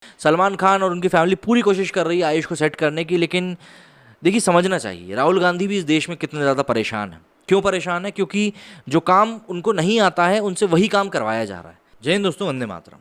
सलमान खान और उनकी फैमिली पूरी कोशिश कर रही है आयुष को सेट करने की, लेकिन देखिए समझना चाहिए राहुल गांधी भी इस देश में कितने ज़्यादा परेशान है। क्यों परेशान है? क्योंकि जो काम उनको नहीं आता है उनसे वही काम करवाया जा रहा है। जय हिंद दोस्तों, वंदे मातरम।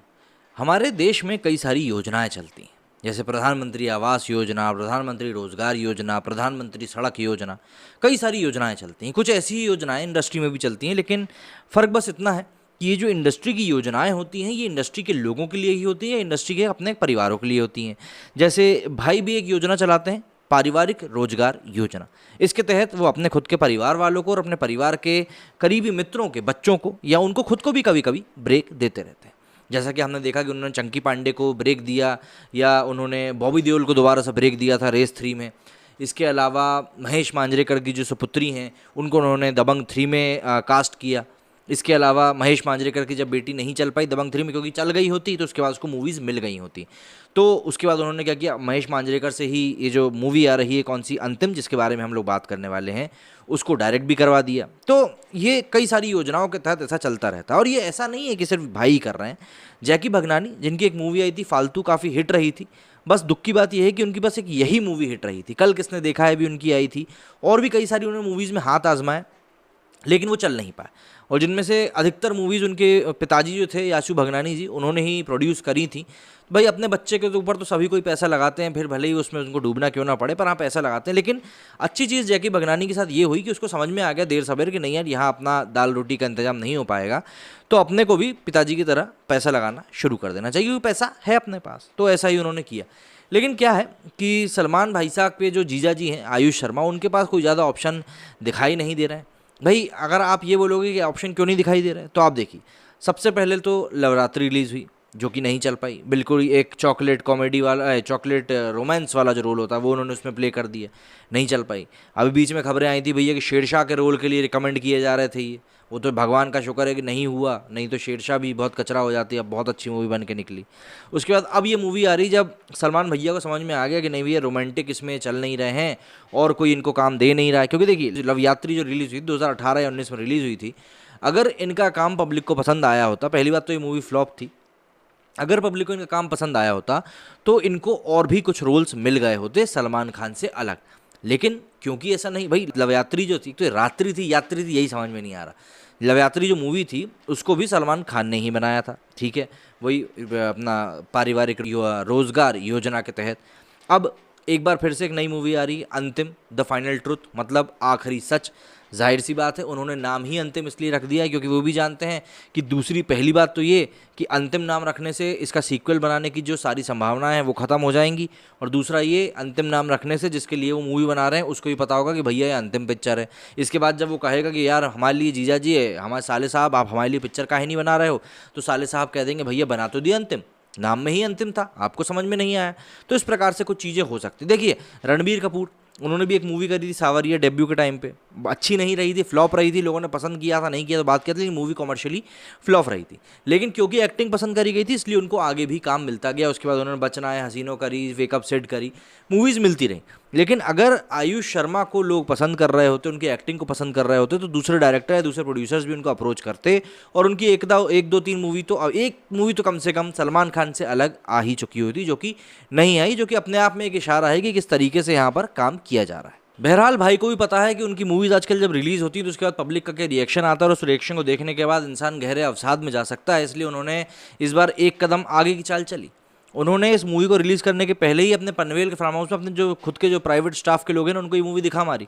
हमारे देश में कई सारी योजनाएं चलती हैं, जैसे प्रधानमंत्री आवास योजना, प्रधानमंत्री रोजगार योजना, प्रधानमंत्री सड़क योजना, कई सारी योजनाएं चलती हैं। कुछ ऐसी योजनाएं इंडस्ट्री में भी चलती हैं, लेकिन फ़र्क बस इतना है कि ये जो इंडस्ट्री की योजनाएं होती हैं ये इंडस्ट्री के लोगों के लिए ही होती हैं, इंडस्ट्री के अपने परिवारों के लिए होती हैं। जैसे भाई भी एक योजना चलाते हैं, पारिवारिक रोजगार योजना। इसके तहत वो अपने खुद के परिवार वालों को और अपने परिवार के करीबी मित्रों के बच्चों को या उनको खुद को भी कभी कभी ब्रेक देते रहते हैं। जैसा कि हमने देखा कि उन्होंने चंकी पांडे को ब्रेक दिया, या उन्होंने बॉबी देओल को दोबारा से ब्रेक दिया था रेस 3 में। इसके अलावा महेश मांजरेकर की जो सुपुत्री हैं उनको उन्होंने दबंग 3 में कास्ट किया। इसके अलावा महेश मांजरेकर की जब बेटी नहीं चल पाई दबंग 3 में, क्योंकि चल गई होती तो उसके बाद उसको मूवीज़ मिल गई होती, तो उसके बाद उन्होंने क्या किया, महेश मांजरेकर से ही ये जो मूवी आ रही है कौन सी, अंतिम, जिसके बारे में हम लोग बात करने वाले हैं, उसको डायरेक्ट भी करवा दिया। तो ये कई सारी योजनाओं के तहत ऐसा चलता रहता है। और ये ऐसा नहीं है कि सिर्फ भाई कर रहे हैं। जैकी भगनानी, जिनकी एक मूवी आई थी फालतू, काफ़ी हिट रही थी, बस दुख की बात यह है कि उनकी बस एक यही मूवी हिट रही थी। कल किसने देखा है भी उनकी आई थी, और भी कई सारी उन्होंने मूवीज़ में हाथ आजमाया, लेकिन वो चल नहीं पाए। और जिनमें से अधिकतर मूवीज़ उनके पिताजी जो थे याशु भगनानी जी, उन्होंने ही प्रोड्यूस करी थी। भाई अपने बच्चे के ऊपर तो सभी कोई पैसा लगाते हैं, फिर भले ही उसमें उनको डूबना क्यों ना पड़े, पर हाँ पैसा लगाते हैं। लेकिन अच्छी चीज़ जैकी भगनानी के साथ ये हुई कि उसको समझ में आ गया देर सवेर कि नहीं यार यहाँ अपना दाल रोटी का इंतजाम नहीं हो पाएगा, तो अपने को भी पिताजी की तरह पैसा लगाना शुरू कर देना चाहिए, क्योंकि पैसा है अपने पास। तो ऐसा ही उन्होंने किया। लेकिन क्या है कि सलमान भाई साहब के जो जीजा जी हैं आयुष शर्मा, उनके पास कोई ज़्यादा ऑप्शन दिखाई नहीं दे रहे हैं। भाई अगर आप ये बोलोगे कि ऑप्शन क्यों नहीं दिखाई दे रहे हैं, तो आप देखिए, सबसे पहले तो लवरात्रि रिलीज़ हुई जो कि नहीं चल पाई। बिल्कुल एक चॉकलेट कॉमेडी वाला, चॉकलेट रोमांस वाला जो रोल होता है वो उन्होंने उसमें प्ले कर दिया, नहीं चल पाई। अभी बीच में खबरें आई थी भैया कि शेरशाह के रोल के लिए रिकमेंड किए जा रहे थे ये, वो तो भगवान का शुक्र है कि नहीं हुआ, नहीं तो शेरशाह भी बहुत कचरा हो जाती है। अब बहुत अच्छी मूवी बन के निकली। उसके बाद अब ये मूवी आ रही, जब सलमान भैया को समझ में आ गया कि नहीं भैया रोमांटिक इसमें चल नहीं रहे हैं और कोई इनको काम दे नहीं रहा है। क्योंकि देखिए लव यात्री जो रिलीज़ हुई 2018 या 19 में रिलीज़ हुई थी, अगर इनका काम पब्लिक को पसंद आया होता, पहली बात तो ये मूवी फ्लॉप थी, अगर पब्लिक को इनका काम पसंद आया होता तो इनको और भी कुछ रोल्स मिल गए होते सलमान खान से अलग। लेकिन क्योंकि ऐसा नहीं, भाई लवयात्री जो थी तो रात्रि थी यात्री थी, यही समझ में नहीं आ रहा। लवयात्री जो मूवी थी उसको भी सलमान खान ने ही बनाया था, ठीक है, वही अपना पारिवारिक रोजगार योजना के तहत। अब एक बार फिर से एक नई मूवी आ रही है, अंतिम, द फाइनल ट्रुथ, मतलब आखिरी सच। जाहिर सी बात है उन्होंने नाम ही अंतिम इसलिए रख दिया है क्योंकि वो भी जानते हैं कि दूसरी, पहली बात तो ये कि अंतिम नाम रखने से इसका सीक्वल बनाने की जो सारी संभावनाएं हैं वो ख़त्म हो जाएंगी, और दूसरा ये अंतिम नाम रखने से जिसके लिए वो मूवी बना रहे हैं उसको भी पता होगा कि भैया ये अंतिम पिक्चर है। इसके बाद जब वो कहेगा कि यार हमारे लिए जीजा जी है, हमारे साले साहब, आप हमारे लिए पिक्चर काहे नहीं बना रहे हो, तो साले साहब कह देंगे भैया बना तो दिया अंतिम, नाम में ही अंतिम था, आपको समझ में नहीं आया। तो इस प्रकार से कुछ चीज़ें हो सकती। देखिए रणबीर कपूर, उन्होंने भी एक मूवी करी थी सावरिया डेब्यू के टाइम पे, अच्छी नहीं रही थी, फ्लॉप रही थी, लोगों ने पसंद किया था, नहीं किया तो बात किया था, लेकिन मूवी कमर्शियली फ्लॉप रही थी। लेकिन क्योंकि एक्टिंग पसंद करी गई थी इसलिए उनको आगे भी काम मिलता गया। उसके बाद उन्होंने बचना है, हसीनो करी, वेकअप सेट करी, मूवीज़ मिलती रही। लेकिन अगर आयुष शर्मा को लोग पसंद कर रहे होते, उनकी एक्टिंग को पसंद कर रहे होते, तो दूसरे डायरेक्टर या दूसरे प्रोड्यूसर्स भी उनको अप्रोच करते, और उनकी एक दो तीन मूवी तो, एक मूवी तो कम से कम सलमान खान से अलग आ ही चुकी होती, जो कि नहीं आई, जो कि अपने आप में एक इशारा है कि किस तरीके से यहाँ पर काम किया जा रहा है। बहरहाल भाई को भी पता है कि उनकी मूवीज़ आजकल जब रिलीज़ होती है तो उसके बाद पब्लिक का क्या रिएक्शन आता है, और उस रिएक्शन को देखने के बाद इंसान गहरे अवसाद में जा सकता है। इसलिए उन्होंने इस बार एक कदम आगे की चाल चली। उन्होंने इस मूवी को रिलीज़ करने के पहले ही अपने पनवेल के फार्म हाउस में अपने जो खुद के जो प्राइवेट स्टाफ के लोग हैं उनको ये मूवी दिखा मारी,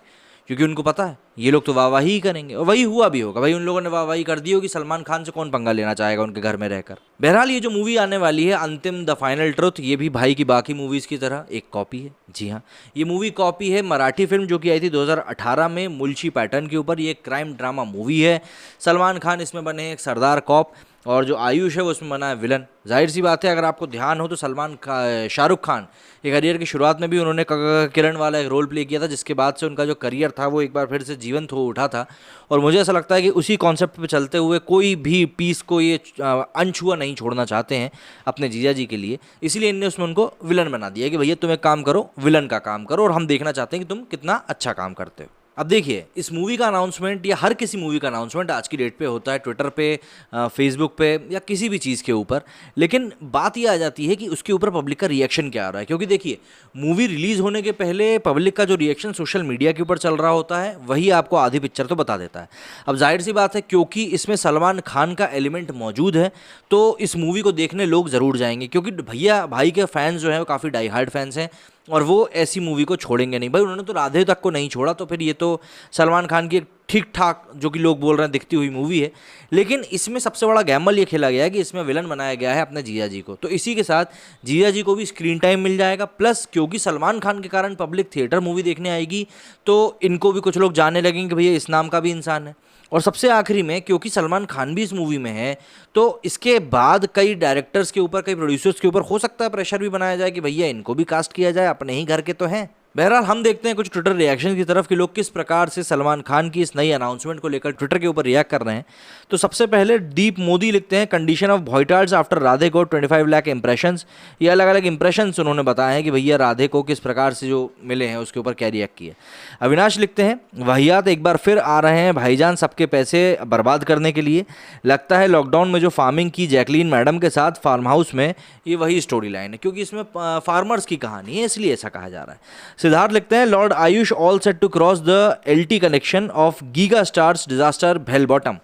क्योंकि उनको पता है ये लोग तो वाहवाही ही करेंगे, और वही हुआ भी होगा। भाई उन लोगों ने वाहवाही कर दी होगी, सलमान खान से कौन पंगा लेना चाहेगा उनके घर में रहकर। बहरहाल ये जो मूवी आने वाली है अंतिम, द फाइनल ट्रुथ, ये भी भाई की बाकी मूवीज़ की तरह एक कॉपी है। जी हाँ, ये मूवी कॉपी है मराठी फिल्म जो कि आई थी 2018 में मुल्शी पैटर्न के ऊपर। ये क्राइम ड्रामा मूवी है। सलमान खान इसमें बने हैं एक सरदार कॉप, और जो आयुष है वो उसमें बना है विलन। जाहिर सी बात है, अगर आपको ध्यान हो तो शाहरुख खान के करियर की शुरुआत में भी उन्होंने किरण वाला एक रोल प्ले किया था, जिसके बाद से उनका जो करियर था वो एक बार फिर से जीवंत हो उठा था। और मुझे ऐसा लगता है कि उसी कॉन्सेप्ट पे चलते हुए कोई भी पीस को ये अनछुआ नहीं छोड़ना चाहते हैं अपने जीजा जी के लिए, इसीलिए इनने उसमें उनको विलन बना दिया कि भैया तुम एक काम करो, विलन का काम करो, और हम देखना चाहते हैं कि तुम कितना अच्छा काम करते हो। अब देखिए, इस मूवी का अनाउंसमेंट या हर किसी मूवी का अनाउंसमेंट आज की डेट पे होता है ट्विटर पे, फेसबुक पे या किसी भी चीज़ के ऊपर, लेकिन बात ये आ जाती है कि उसके ऊपर पब्लिक का रिएक्शन क्या आ रहा है। क्योंकि देखिए, मूवी रिलीज़ होने के पहले पब्लिक का जो रिएक्शन सोशल मीडिया के ऊपर चल रहा होता है वही आपको आधी पिक्चर तो बता देता है। अब जाहिर सी बात है, क्योंकि इसमें सलमान खान का एलिमेंट मौजूद है तो इस मूवी को देखने लोग ज़रूर जाएंगे, क्योंकि भैया भाई के फैंस जो हैं वो काफ़ी डाई हार्ड फैंस हैं और वो ऐसी मूवी को छोड़ेंगे नहीं। भाई उन्होंने तो राधे तक को नहीं छोड़ा, तो फिर ये तो सलमान खान की एक ठीक ठाक, जो कि लोग बोल रहे हैं, दिखती हुई मूवी है। लेकिन इसमें सबसे बड़ा गैम्बल ये खेला गया है कि इसमें विलन बनाया गया है अपने जीजा जी को, तो इसी के साथ जीजा जी को भी स्क्रीन टाइम मिल जाएगा। प्लस क्योंकि सलमान खान के कारण पब्लिक थिएटर मूवी देखने आएगी तो इनको भी कुछ लोग जानने लगेंगे कि भैया इस नाम का भी इंसान है। और सबसे आखिरी में, क्योंकि सलमान खान भी इस मूवी में है तो इसके बाद कई डायरेक्टर्स के ऊपर, कई प्रोड्यूसर्स के ऊपर हो सकता है प्रेशर भी बनाया जाए कि भैया इनको भी कास्ट किया जाए, अपने ही घर के तो हैं। बहरहाल हम देखते हैं कुछ ट्विटर रिएक्शन की तरफ कि लोग किस प्रकार से सलमान खान की इस नई अनाउंसमेंट को लेकर ट्विटर के ऊपर रिएक्ट कर रहे हैं। तो सबसे पहले दीप मोदी लिखते हैं, कंडीशन ऑफ भॉयटार्ड्स आफ्टर राधे को 25 लाख इंप्रेशंस। ये अलग अलग इंप्रेशंस उन्होंने बताए हैं कि भैया राधे को किस प्रकार से जो मिले हैं उसके ऊपर क्या रिएक्ट किया। अविनाश लिखते हैं, वाहियात एक बार फिर आ रहे हैं भाईजान सबके पैसे बर्बाद करने के लिए। लगता है लॉकडाउन में जो फार्मिंग की जैकलीन मैडम के साथ फार्म हाउस में, ये वही स्टोरी लाइन है, क्योंकि इसमें फार्मर्स की कहानी है इसलिए ऐसा कहा जा रहा है। सिद्धार्थ लिखते हैं, lord Ayush all set to cross the LT connection of giga stars disaster Bell Bottom.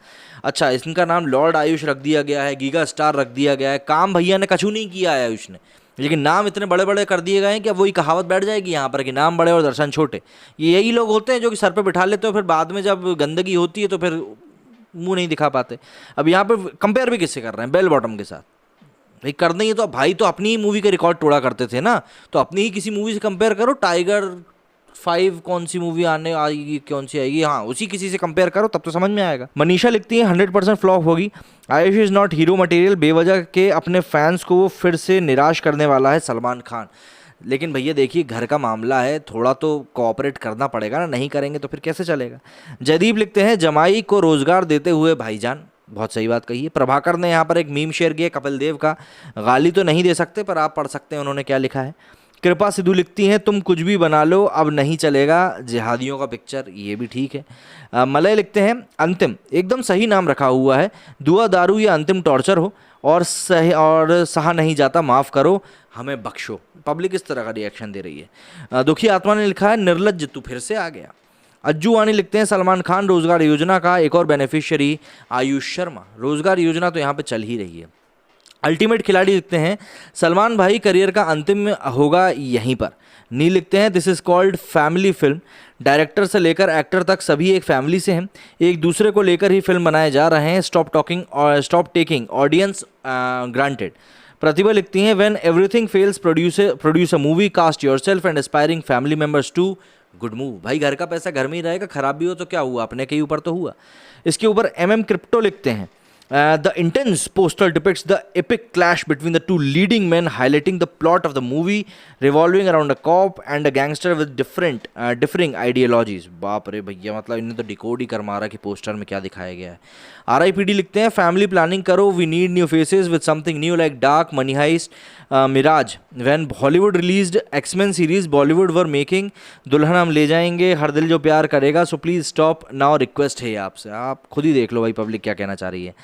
अच्छा, इनका नाम लॉर्ड आयुष रख दिया गया है, गीगा स्टार रख दिया गया है। काम भैया ने कछू नहीं किया है आयुष ने, लेकिन नाम इतने बड़े बड़े कर दिए गए हैं कि अब वही कहावत बैठ जाएगी यहाँ पर कि नाम बड़े और दर्शन छोटे। ये यही लोग होते हैं जो कि सर पे बिठा लेते हैं, फिर बाद में जब गंदगी होती है तो फिर मुंह नहीं दिखा पाते। अब यहाँ पे कंपेयर भी किससे कर रहे हैं? बेल बॉटम के साथ। भाई करना ही है तो भाई तो अपनी ही मूवी के रिकॉर्ड तोड़ा करते थे ना, तो अपनी ही किसी मूवी से कंपेयर करो। टाइगर 5 कौन सी मूवी आने आएगी, कौन सी आएगी, हाँ उसी किसी से कंपेयर करो तब तो समझ में आएगा। मनीषा लिखती है, 100% फ्लॉप होगी। Ayush is not hero material. बेवजह के अपने फैंस को वो फिर से निराश करने वाला है सलमान खान। लेकिन भैया देखिए, घर का मामला है, थोड़ा तो कोऑपरेट करना पड़ेगा ना, नहीं करेंगे तो फिर कैसे चलेगा। जयदीप लिखते हैं, जमाई को रोजगार देते हुए भाईजान। बहुत सही बात कही है। प्रभाकर ने यहाँ पर एक मीम शेयर किया कपिल देव का, गाली तो नहीं दे सकते पर आप पढ़ सकते हैं उन्होंने क्या लिखा है। कृपा सिद्धू लिखती हैं, तुम कुछ भी बना लो अब नहीं चलेगा जिहादियों का पिक्चर। ये भी ठीक है। मलय लिखते हैं, अंतिम एकदम सही नाम रखा हुआ है, दुआ दारू या अंतिम टॉर्चर हो और सही और सहा नहीं जाता, माफ़ करो हमें बख्शो। पब्लिक इस तरह का रिएक्शन दे रही है। दुखी आत्मा ने लिखा है, निर्लज्ज तू फिर से आ गया। अज्जू वानी लिखते हैं, सलमान खान रोजगार योजना का एक और बेनिफिशियरी आयुष शर्मा। रोजगार योजना तो यहाँ पे चल ही रही है। अल्टीमेट खिलाड़ी लिखते हैं, सलमान भाई करियर का अंतिम होगा यहीं पर। नील लिखते हैं, this is called family film. Director से लेकर एक्टर तक सभी एक फैमिली से हैं, एक दूसरे को लेकर ही फिल्म बनाए जा रहे हैं। Stop taking audience granted. Pratibha लिखती हैं, when everything fails produce a movie, cast yourself and aspiring family members too, good move. भाई घर का पैसा घर में ही रहेगा, खराब भी हो तो क्या हुआ, अपने के ही ऊपर तो हुआ। इसके ऊपर MM क्रिप्टो लिखते हैं, the intense poster depicts the epic clash between the two leading men, highlighting the plot of the movie revolving around a cop and a gangster with differing ideologies। बाप रे भैया, मतलब इन्हें तो डिकोड ही कर मारा कि पोस्टर में क्या दिखाया गया है। RIPD लिखते हैं, फैमिली प्लानिंग करो, we need new faces with something new like Dark, Money Heist, Mirage. When Hollywood released X-Men series, Bollywood were making Dulhan Hum Le Jayenge, Har Dil Jo Pyar Karega, so please stop now, request है आपसे। आप खुद ही देख लो भाई पब्लिक क्या कहना चाह रही है।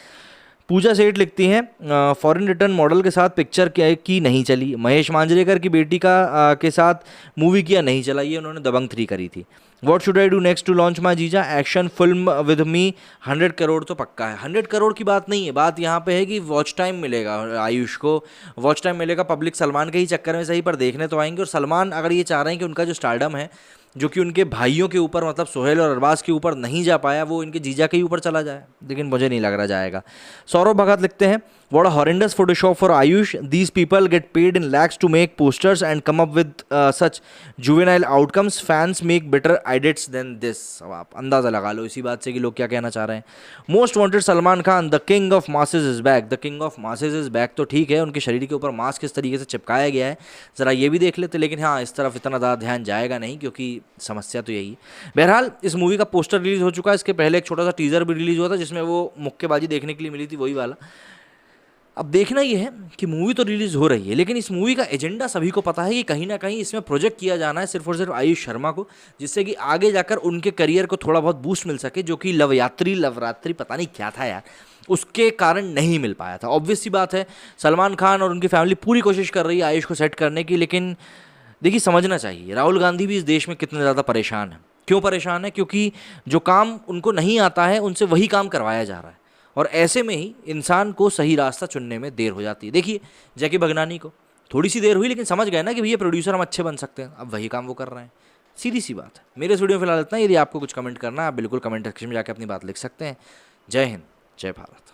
पूजा सेठ लिखती हैं, फॉरेन रिटर्न मॉडल के साथ पिक्चर की नहीं चली, महेश मांजरेकर की बेटी का के साथ मूवी किया नहीं चला, ये उन्होंने दबंग 3 करी थी। What should I do next to launch my जीजा, action film with me, 100 crore तो पक्का है। 100 करोड़ की बात नहीं है, बात यहाँ पे है कि वॉच टाइम मिलेगा आयुष को, वॉच टाइम मिलेगा। पब्लिक सलमान के ही चक्कर में सही पर देखने तो आएंगे, और सलमान अगर ये चाह रहे हैं कि उनका जो स्टारडम है, जो कि उनके भाइयों के ऊपर मतलब सोहेल और अरबाज के ऊपर नहीं जा पाया, वो इनके जीजा के ही ऊपर चला जाए, लेकिन मुझे नहीं लग रहा जाएगा। सौरभ भगत लिखते हैं, what a horrendous Photoshop for Ayush, these people get paid in lakhs to make posters and come up with such juvenile outcomes, fans make better edits than this. अब आप अंदाज़ा लगा लो इसी बात से कि लोग क्या कहना चाह रहे हैं। Most wanted Salman Khan, the king of masses is back. The king of masses is back तो ठीक है, उनके शरीर के ऊपर मास्क किस तरीके से चिपकाया गया है ज़रा ये भी देख लेते, लेकिन हाँ इस तरफ इतना ज़्यादा ध्यान जाएगा नहीं, क्योंकि समस्या तो यही है। बहरहाल इस मूवी का पोस्टर रिलीज हो चुका है, इसके पहले एक छोटा सा टीजर भी रिलीज हुआ था जिसमें वो मुक्केबाजी देखने के लिए मिली थी, वही वाला। अब देखना ये है कि मूवी तो रिलीज हो रही है, लेकिन इस मूवी का एजेंडा सभी को पता है कि कहीं ना कहीं इसमें प्रोजेक्ट किया जाना है सिर्फ और सिर्फ आयुष शर्मा को, जिससे कि आगे जाकर उनके करियर को थोड़ा बहुत बूस्ट मिल सके, जो कि लवरात्रि पता नहीं क्या था यार, उसके कारण नहीं मिल पाया था। ऑब्वियस सी बात है, सलमान खान और उनकी फैमिली पूरी कोशिश कर रही है आयुष को सेट करने की, लेकिन देखिए समझना चाहिए, राहुल गांधी भी इस देश में कितने ज़्यादा परेशान है। क्यों परेशान है? क्योंकि जो काम उनको नहीं आता है उनसे वही काम करवाया जा रहा है, और ऐसे में ही इंसान को सही रास्ता चुनने में देर हो जाती है। देखिए जैकी भगनानी को थोड़ी सी देर हुई, लेकिन समझ गए ना कि भैया प्रोड्यूसर हम अच्छे बन सकते हैं, अब वही काम वो कर रहे हैं। सीधी सी बात है। मेरे इस वीडियो में फिलहाल इतना ही। यदि आपको कुछ कमेंट करना है, आप बिल्कुल कमेंट सेक्शन में जाकर अपनी बात लिख सकते हैं। जय हिंद, जय भारत।